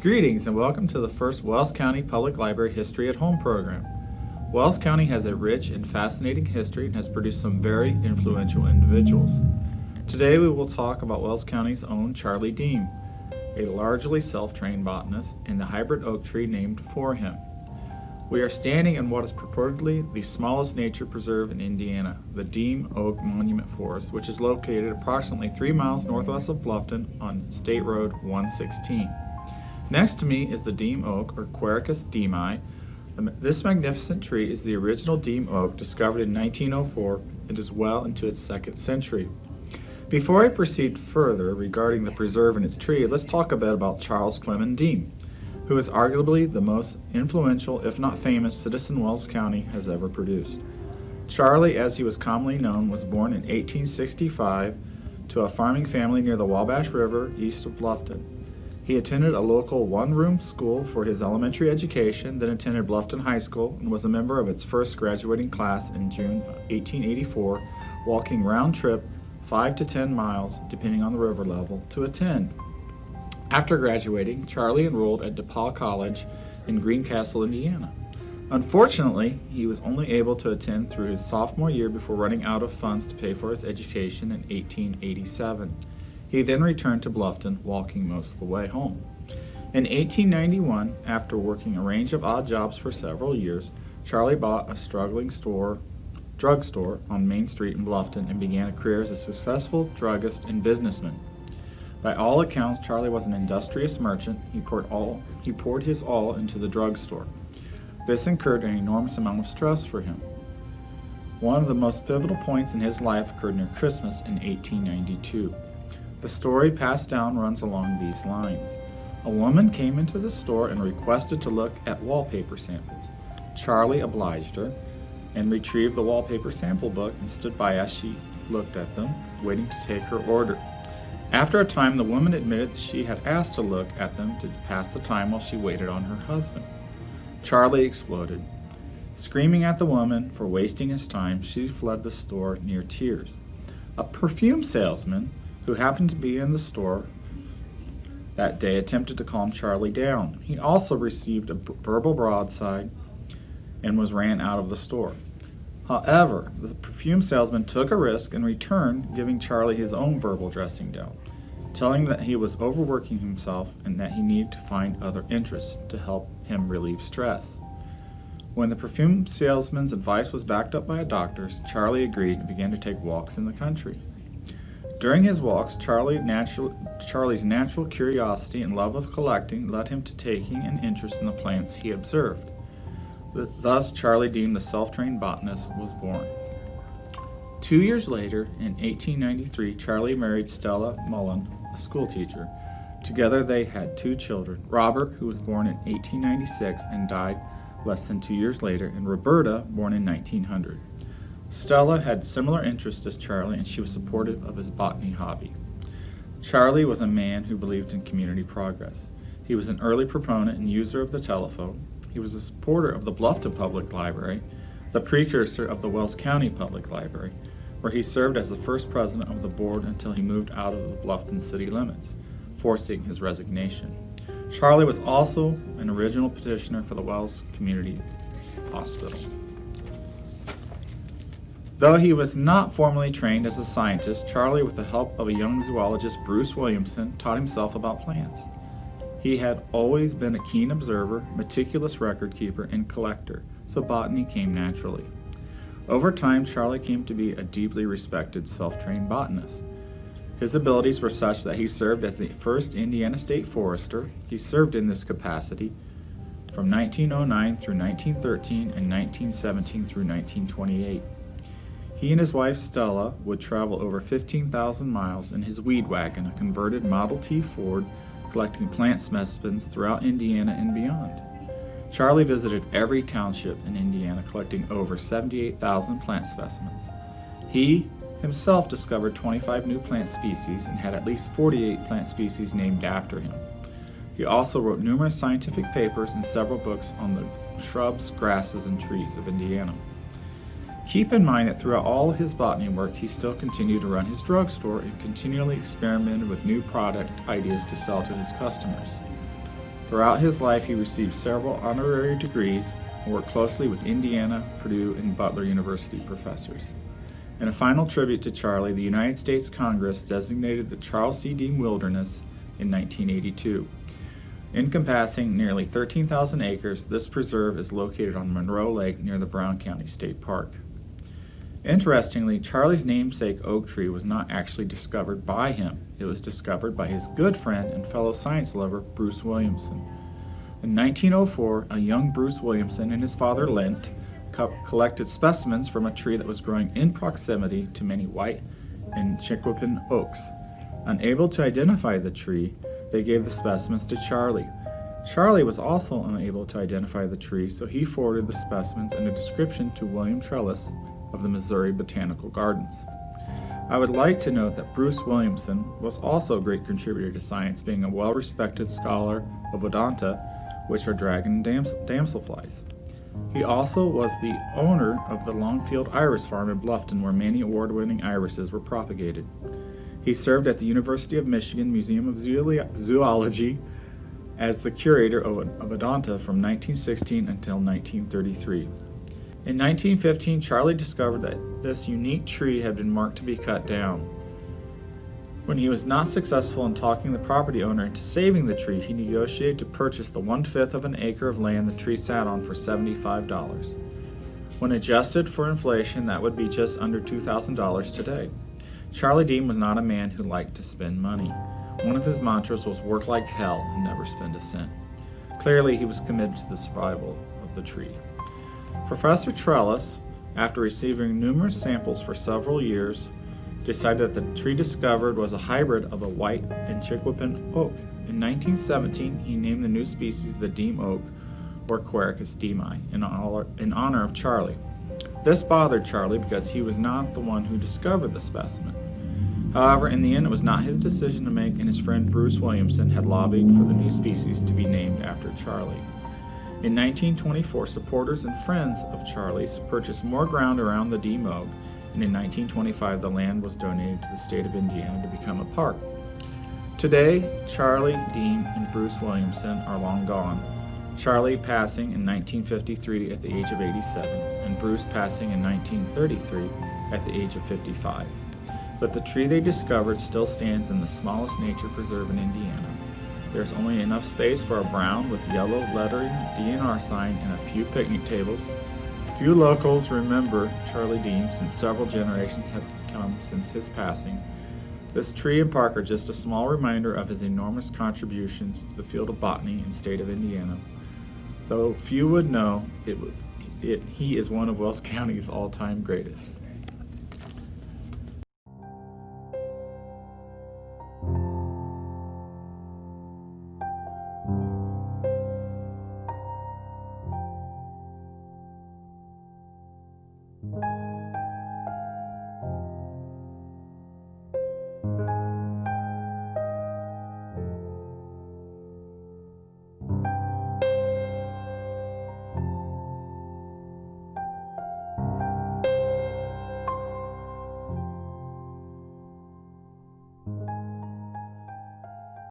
Greetings and welcome to the first Wells County Public Library History at Home program. Wells County has a rich and fascinating history and has produced some very influential individuals. Today we will talk about Wells County's own Charlie Deam, a largely self-trained botanist, and the hybrid oak tree named for him. We are standing in what is purportedly the smallest nature preserve in Indiana, the Deam Oak Monument Forest, which is located approximately 3 miles northwest of Bluffton on State Road 116. Next to me is the Deam Oak, or Quercus deami. This magnificent tree is the original Deam Oak discovered in 1904 and is well into its 2nd century. Before I proceed further regarding the preserve and its tree, let's talk a bit about Charles Clemon Deam, who is arguably the most influential, if not famous, citizen Wells County has ever produced. Charlie, as he was commonly known, was born in 1865 to a farming family near the Wabash River east of Bluffton. He attended a local one-room school for his elementary education, then attended Bluffton High School and was a member of its first graduating class in June 1884, walking round trip 5 to 10 miles, depending on the river level, to attend. After graduating, Charlie enrolled at DePaul College in Greencastle, Indiana. Unfortunately, he was only able to attend through his sophomore year before running out of funds to pay for his education in 1887. He then returned to Bluffton, walking most of the way home. In 1891, after working a range of odd jobs for several years, Charlie bought a struggling drugstore on Main Street in Bluffton and began a career as a successful druggist and businessman. By all accounts, Charlie was an industrious merchant. He poured his all into the drugstore. This incurred an enormous amount of stress for him. One of the most pivotal points in his life occurred near Christmas in 1892. The story passed down runs along these lines. A woman came into the store and requested to look at wallpaper samples. Charlie obliged her and retrieved the wallpaper sample book and stood by as she looked at them, waiting to take her order. After a time, the woman admitted that she had asked to look at them to pass the time while she waited on her husband. Charlie exploded. Screaming at the woman for wasting his time, she fled the store near tears. A perfume salesman who happened to be in the store that day attempted to calm Charlie down. He also received a verbal broadside and was ran out of the store. However, the perfume salesman took a risk and returned, giving Charlie his own verbal dressing down, telling him that he was overworking himself and that he needed to find other interests to help him relieve stress. When the perfume salesman's advice was backed up by a doctor's, Charlie agreed and began to take walks in the country. During his walks, Charlie's natural curiosity and love of collecting led him to taking an interest in the plants he observed. Thus, Charlie Deam, the self-trained botanist, was born. 2 years later, in 1893, Charlie married Stella Mullen, a schoolteacher. Together they had 2 children, Robert, who was born in 1896 and died less than 2 years later, and Roberta, born in 1900. Stella had similar interests as Charlie, and she was supportive of his botany hobby. Charlie was a man who believed in community progress. He was an early proponent and user of the telephone. He was a supporter of the Bluffton Public Library, the precursor of the Wells County Public Library, where he served as the first president of the board until he moved out of the Bluffton city limits, forcing his resignation. Charlie was also an original petitioner for the Wells Community Hospital. Though he was not formally trained as a scientist, Charlie, with the help of a young zoologist, Bruce Williamson, taught himself about plants. He had always been a keen observer, meticulous record keeper, and collector, so botany came naturally. Over time, Charlie came to be a deeply respected self-trained botanist. His abilities were such that he served as the first Indiana State Forester. He served in this capacity from 1909 through 1913 and 1917 through 1928. He and his wife Stella would travel over 15,000 miles in his weed wagon, a converted Model T Ford, collecting plant specimens throughout Indiana and beyond. Charlie visited every township in Indiana, collecting over 78,000 plant specimens. He himself discovered 25 new plant species and had at least 48 plant species named after him. He also wrote numerous scientific papers and several books on the shrubs, grasses, and trees of Indiana. Keep in mind that throughout all of his botany work, he still continued to run his drugstore and continually experimented with new product ideas to sell to his customers. Throughout his life, he received several honorary degrees and worked closely with Indiana, Purdue, and Butler University professors. In a final tribute to Charlie, the United States Congress designated the Charles C. Deam Wilderness in 1982. Encompassing nearly 13,000 acres, this preserve is located on Monroe Lake near the Brown County State Park. Interestingly, Charlie's namesake oak tree was not actually discovered by him. It was discovered by his good friend and fellow science lover, Bruce Williamson. In 1904, a young Bruce Williamson and his father Lent collected specimens from a tree that was growing in proximity to many white and Chiquapin oaks. Unable to identify the tree, they gave the specimens to Charlie. Charlie was also unable to identify the tree, so he forwarded the specimens and a description to William Trellis of the Missouri Botanical Gardens. I would like to note that Bruce Williamson was also a great contributor to science, being a well-respected scholar of Odonta, which are dragon damselflies. He also was the owner of the Longfield Iris Farm in Bluffton, where many award-winning irises were propagated. He served at the University of Michigan Museum of Zoology as the curator of Odonta from 1916 until 1933. In 1915, Charlie discovered that this unique tree had been marked to be cut down. When he was not successful in talking the property owner into saving the tree, he negotiated to purchase the 1/5 of an acre of land the tree sat on for $75. When adjusted for inflation, that would be just under $2,000 today. Charlie Deam was not a man who liked to spend money. One of his mantras was work like hell and never spend a cent. Clearly, he was committed to the survival of the tree. Professor Trellis, after receiving numerous samples for several years, decided that the tree discovered was a hybrid of a white and Chiquapin oak. In 1917, he named the new species the Deam oak, or Quercus deemi, in honor of Charlie. This bothered Charlie because he was not the one who discovered the specimen. However, in the end, it was not his decision to make, and his friend Bruce Williamson had lobbied for the new species to be named after Charlie. In 1924, supporters and friends of Charlie's purchased more ground around the Deam oak, and in 1925 the land was donated to the state of Indiana to become a park. Today, Charlie Deam and Bruce Williamson are long gone, Charlie passing in 1953 at the age of 87, and Bruce passing in 1933 at the age of 55. But the tree they discovered still stands in the smallest nature preserve in Indiana. There's only enough space for a brown with yellow lettering DNR sign and a few picnic tables. Few locals remember Charlie Deam, since several generations have come since his passing. This tree and park are just a small reminder of his enormous contributions to the field of botany and state of Indiana. Though few would know, he is one of Wells County's all-time greatest.